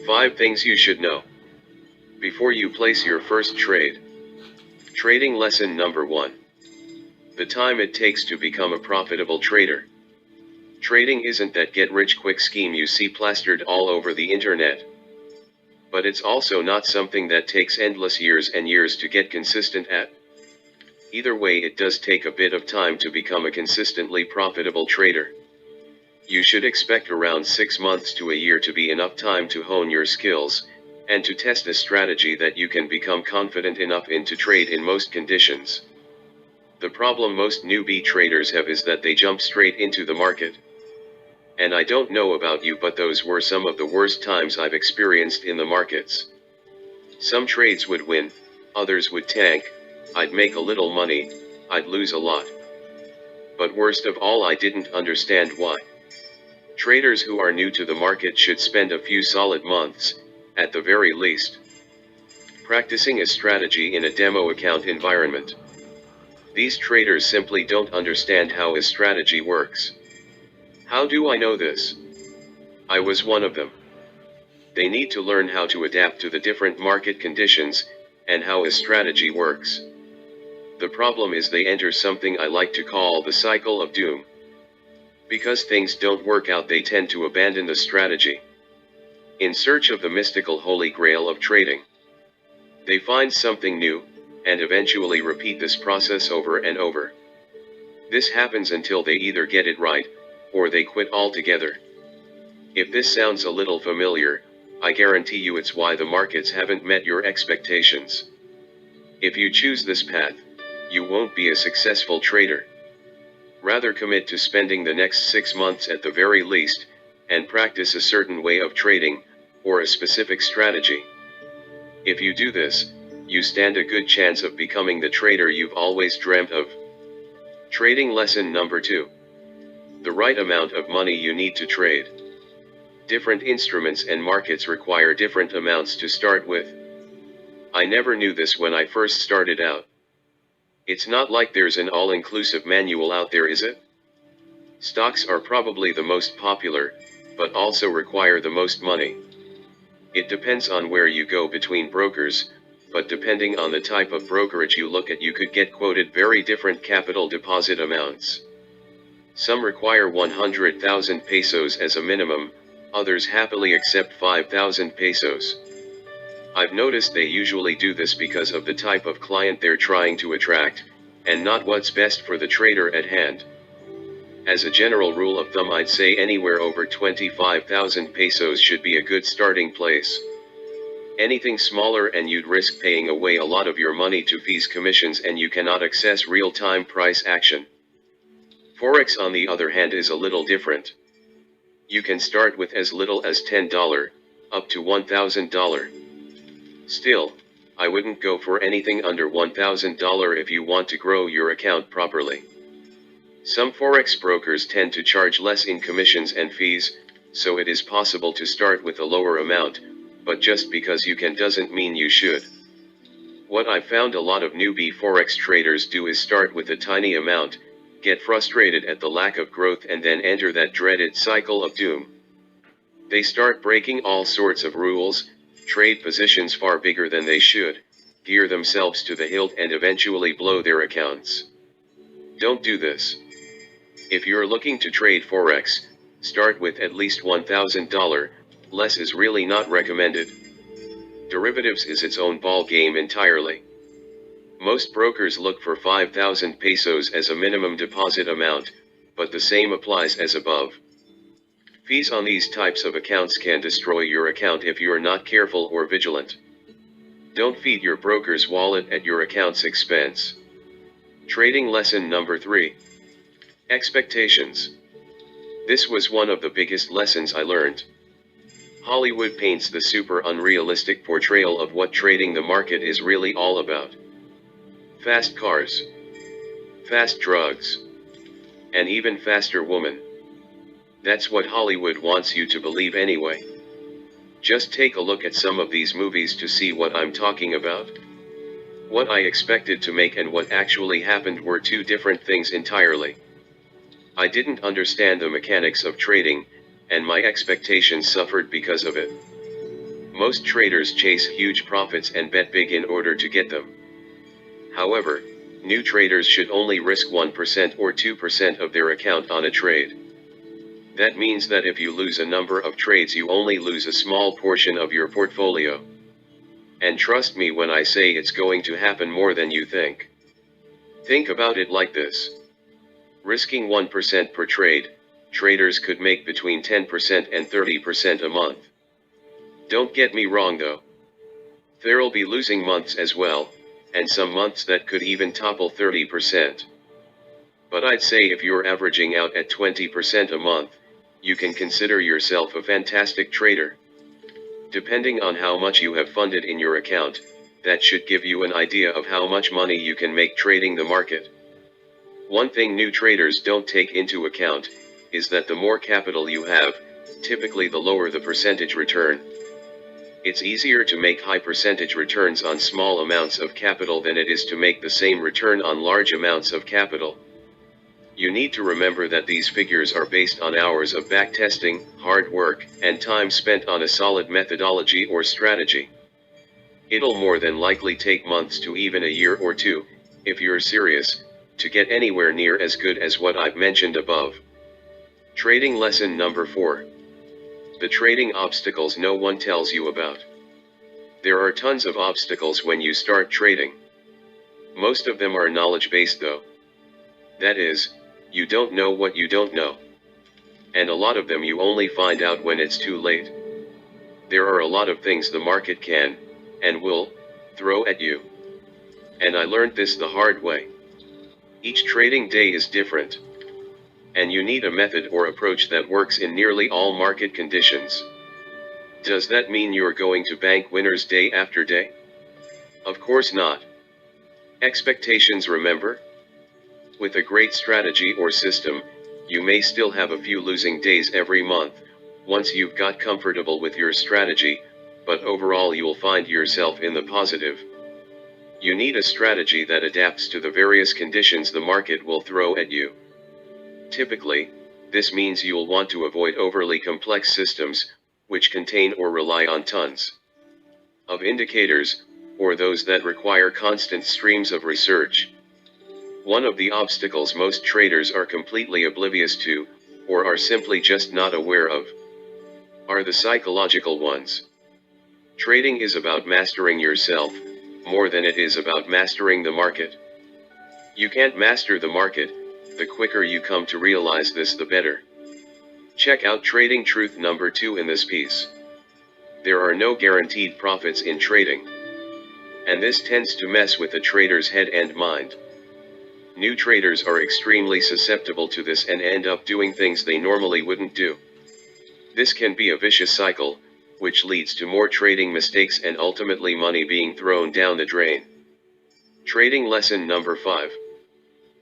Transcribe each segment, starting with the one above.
5 things you should know before you place your first trade. Trading lesson number 1. The time it takes to become a profitable trader. Trading isn't that get-rich-quick scheme you see plastered all over the internet. But it's also not something that takes endless years and years to get consistent at. Either way, it does take a bit of time to become a consistently profitable trader. You should expect around 6 months to a year to be enough time to hone your skills, and to test a strategy that you can become confident enough in to trade in most conditions. The problem most newbie traders have is that they jump straight into the market. And I don't know about you, but those were some of the worst times I've experienced in the markets. Some trades would win, others would tank, I'd make a little money, I'd lose a lot. But worst of all, I didn't understand why. Traders who are new to the market should spend a few solid months, at the very least, practicing a strategy in a demo account environment. These traders simply don't understand how a strategy works. How do I know this? I was one of them. They need to learn how to adapt to the different market conditions, and how a strategy works. The problem is they enter something I like to call the cycle of doom. Because things don't work out, they tend to abandon the strategy, in search of the mystical holy grail of trading. They find something new, and eventually repeat this process over and over. This happens until they either get it right, or they quit altogether. If this sounds a little familiar, I guarantee you it's why the markets haven't met your expectations. If you choose this path, you won't be a successful trader. Rather, commit to spending the next 6 months at the very least, and practice a certain way of trading, or a specific strategy. If you do this, you stand a good chance of becoming the trader you've always dreamt of. Trading lesson number 2. The right amount of money you need to trade. Different instruments and markets require different amounts to start with. I never knew this when I first started out. It's not like there's an all-inclusive manual out there, is it? Stocks are probably the most popular, but also require the most money. It depends on where you go between brokers, but depending on the type of brokerage you look at, you could get quoted very different capital deposit amounts. Some require 100,000 pesos as a minimum, others happily accept 5,000 pesos. I've noticed they usually do this because of the type of client they're trying to attract, and not what's best for the trader at hand. As a general rule of thumb, I'd say anywhere over 25,000 pesos should be a good starting place. Anything smaller and you'd risk paying away a lot of your money to fees, commissions, and you cannot access real-time price action. Forex, on the other hand, is a little different. You can start with as little as $10, up to $1,000. Still, I wouldn't go for anything under $1,000 if you want to grow your account properly. Some Forex brokers tend to charge less in commissions and fees, so it is possible to start with a lower amount, but just because you can doesn't mean you should. What I've found a lot of newbie Forex traders do is start with a tiny amount, get frustrated at the lack of growth, and then enter that dreaded cycle of doom. They start breaking all sorts of rules, trade positions far bigger than they should, gear themselves to the hilt, and eventually blow their accounts. Don't do this. If you're looking to trade Forex, start with at least $1,000, less is really not recommended. Derivatives is its own ball game entirely. Most brokers look for 5,000 pesos as a minimum deposit amount, but the same applies as above. Fees on these types of accounts can destroy your account if you are not careful or vigilant. Don't feed your broker's wallet at your account's expense. Trading lesson number 3. Expectations. This was one of the biggest lessons I learned. Hollywood paints the super unrealistic portrayal of what trading the market is really all about. Fast cars, fast drugs, and even faster women. That's what Hollywood wants you to believe anyway. Just take a look at some of these movies to see what I'm talking about. What I expected to make and what actually happened were two different things entirely. I didn't understand the mechanics of trading, and my expectations suffered because of it. Most traders chase huge profits and bet big in order to get them. However, new traders should only risk 1% or 2% of their account on a trade. That means that if you lose a number of trades, you only lose a small portion of your portfolio. And trust me when I say it's going to happen more than you think. Think about it like this. Risking 1% per trade, traders could make between 10% and 30% a month. Don't get me wrong though. There'll be losing months as well, and some months that could even topple 30%. But I'd say if you're averaging out at 20% a month, you can consider yourself a fantastic trader. Depending on how much you have funded in your account, that should give you an idea of how much money you can make trading the market. One thing new traders don't take into account is that the more capital you have, typically the lower the percentage return. It's easier to make high percentage returns on small amounts of capital than it is to make the same return on large amounts of capital. You need to remember that these figures are based on hours of backtesting, hard work, and time spent on a solid methodology or strategy. It'll more than likely take months to even a year or two, if you're serious, to get anywhere near as good as what I've mentioned above. Trading lesson number 4. The trading obstacles no one tells you about. There are tons of obstacles when you start trading. Most of them are knowledge-based though. That is, you don't know what you don't know. And a lot of them you only find out when it's too late. There are a lot of things the market can, and will, throw at you. And I learned this the hard way. Each trading day is different. And you need a method or approach that works in nearly all market conditions. Does that mean you're going to bank winners day after day? Of course not. Expectations, remember? With a great strategy or system, you may still have a few losing days every month, once you've got comfortable with your strategy, but overall you'll find yourself in the positive. You need a strategy that adapts to the various conditions the market will throw at you. Typically, this means you'll want to avoid overly complex systems, which contain or rely on tons of indicators, or those that require constant streams of research. One of the obstacles most traders are completely oblivious to, or are simply just not aware of, are the psychological ones. Trading is about mastering yourself, more than it is about mastering the market. You can't master the market. The quicker you come to realize this, the better. Check out trading truth number 2 in this piece. There are no guaranteed profits in trading. And this tends to mess with the trader's head and mind. New traders are extremely susceptible to this and end up doing things they normally wouldn't do. This can be a vicious cycle, which leads to more trading mistakes and ultimately money being thrown down the drain. Trading lesson number 5.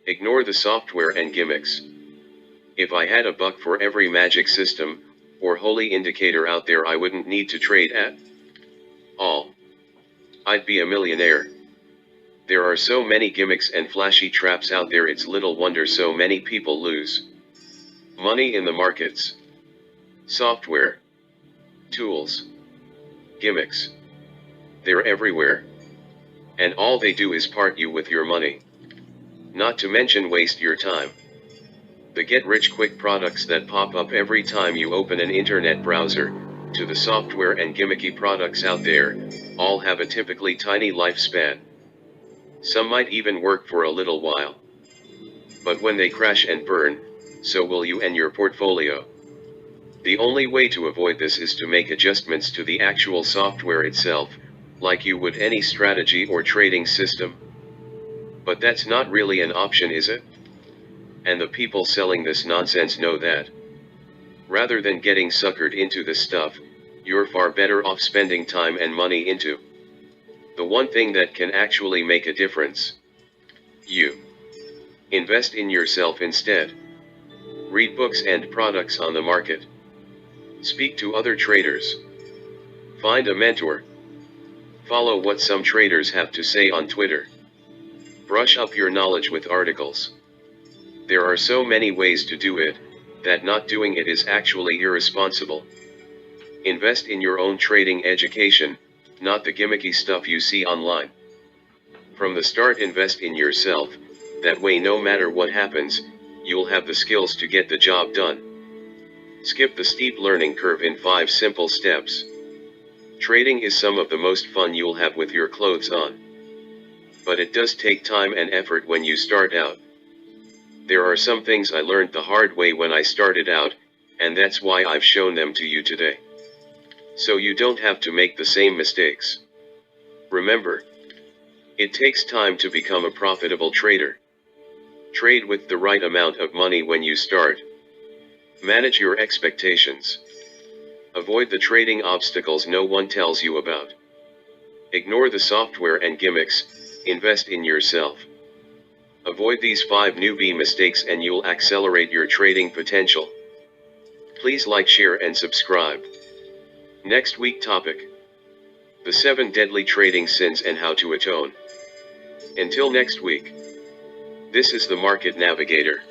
Ignore the software and gimmicks. If I had $1 for every magic system, or holy indicator out there, I wouldn't need to trade at all. I'd be a millionaire. There are so many gimmicks and flashy traps out there, it's little wonder so many people lose money in the markets. Software, tools, gimmicks. They're everywhere. And all they do is part you with your money. Not to mention waste your time. The get-rich-quick products that pop up every time you open an internet browser, to the software and gimmicky products out there, all have a typically tiny lifespan. Some might even work for a little while. But when they crash and burn, so will you and your portfolio. The only way to avoid this is to make adjustments to the actual software itself, like you would any strategy or trading system. But that's not really an option, is it? And the people selling this nonsense know that. Rather than getting suckered into this stuff, you're far better off spending time and money into the one thing that can actually make a difference. You invest in yourself instead. Read books and products on the market. Speak to other traders. Find a mentor. Follow what some traders have to say on Twitter. Brush up your knowledge with articles. There are so many ways to do it, that not doing it is actually irresponsible. Invest in your own trading education, not the gimmicky stuff you see online. From the start, invest in yourself, that way no matter what happens, you'll have the skills to get the job done. Skip the steep learning curve in 5 simple steps. Trading is some of the most fun you'll have with your clothes on. But it does take time and effort when you start out. There are some things I learned the hard way when I started out, and that's why I've shown them to you today. So you don't have to make the same mistakes. Remember, it takes time to become a profitable trader. Trade with the right amount of money when you start. Manage your expectations. Avoid the trading obstacles no one tells you about. Ignore the software and gimmicks, invest in yourself. Avoid these 5 newbie mistakes and you'll accelerate your trading potential. Please like, share and subscribe. Next week topic: the 7 deadly trading sins and how to atone. Until next week, this is the Market Navigator.